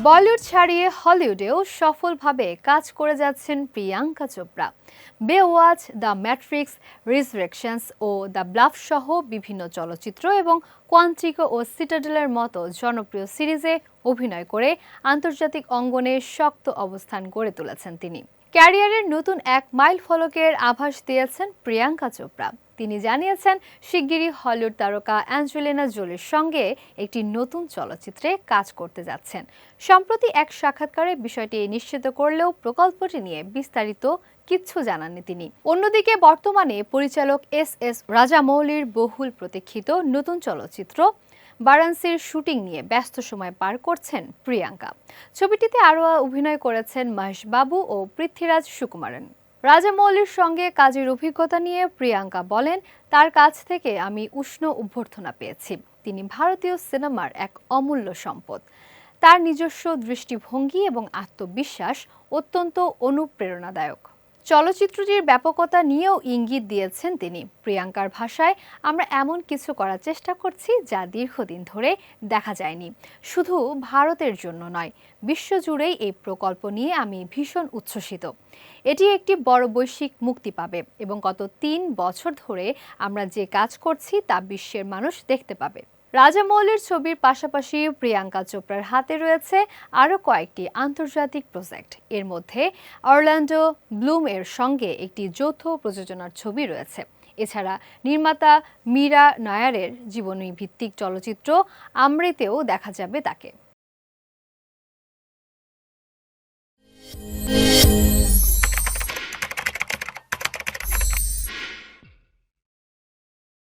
বলিউড ছাড়িয়ে হলিউডেও সফলভাবে কাজ করে যাচ্ছেন Priyanka Chopra. Baywatch, the Matrix, Resurrections ও দ্য ব্লাফ সহ বিভিন্ন চলচ্চিত্র এবং কোয়ান্টিকো ও সিটাডেলের মতো জনপ্রিয় সিরিজে অভিনয় করে আন্তর্জাতিক অঙ্গনে শক্ত অবস্থান গড়ে তুলেছেন তিনি। ক্যারিয়ারের নতুন এক মাইল ফলকের আভাস দিয়েছেন প্রিয়াঙ্কা চোপড়া। তিনি জানিয়েছেন শিগগিরই হলিউড তারকা অ্যাঞ্জেলিনা জোলির সঙ্গে একটি নতুন চলচ্চিত্রে কাজ করতে যাচ্ছেন। সম্প্রতি এক সাক্ষাৎকারে বিষয়টি নিশ্চিত করলেও প্রকল্পটি নিয়ে বিস্তারিত কিচ্ছু জানাননি তিনি। অন্যদিকে বর্তমানে পরিচালক এস রাজামৌলির বহুল প্রতীক্ষিত নতুন চলচ্চিত্র বারাণসীর শুটিং নিয়ে ব্যস্ত সময় পার করছেন প্রিয়াঙ্কা। ছবিটিতে আরও অভিনয় করেছেন মহেশ বাবু ও পৃথ্বীরাজ সুকুমারন। রাজামৌলির সঙ্গে কাজের অভিজ্ঞতা নিয়ে প্রিয়াঙ্কা বলেন, তার কাছ থেকে আমি উষ্ণ অভ্যর্থনা পেয়েছি। তিনি ভারতীয় সিনেমার এক অমূল্য সম্পদ। তার নিজস্ব দৃষ্টিভঙ্গি এবং আত্মবিশ্বাস অত্যন্ত অনুপ্রেরণাদায়ক। চলচ্চিত্রটির ব্যাপকতা নিয়েও ইঙ্গিত দিয়েছেন তিনি। প্রিয়াঙ্কার ভাষায়, আমরা এমন কিছু করার চেষ্টা করছি যা দীর্ঘদিন ধরে দেখা যায়নি। শুধু ভারতের জন্য নয়, বিশ্বজুড়েই এই প্রকল্প নিয়ে আমি ভীষণ উচ্ছ্বসিত। এটি একটি বড় বৈশ্বিক মুক্তি পাবে এবং গত ৩ বছর ধরে আমরা যে কাজ করছি তা বিশ্বের মানুষ দেখতে পাবে। রাজামৌলির ছবির পাশাপাশি প্রিয়াঙ্কা চোপড়ার হাতে রয়েছে আরও কয়েকটি আন্তর্জাতিক প্রজেক্ট। এর মধ্যে অরল্যান্ডো ব্লুম এর সঙ্গে একটি যৌথ প্রযোজনার ছবি রয়েছে। এছাড়া নির্মাতা মীরা নায়ারের জীবনী ভিত্তিক চলচ্চিত্র আমৃতেও দেখা যাবে তাকে।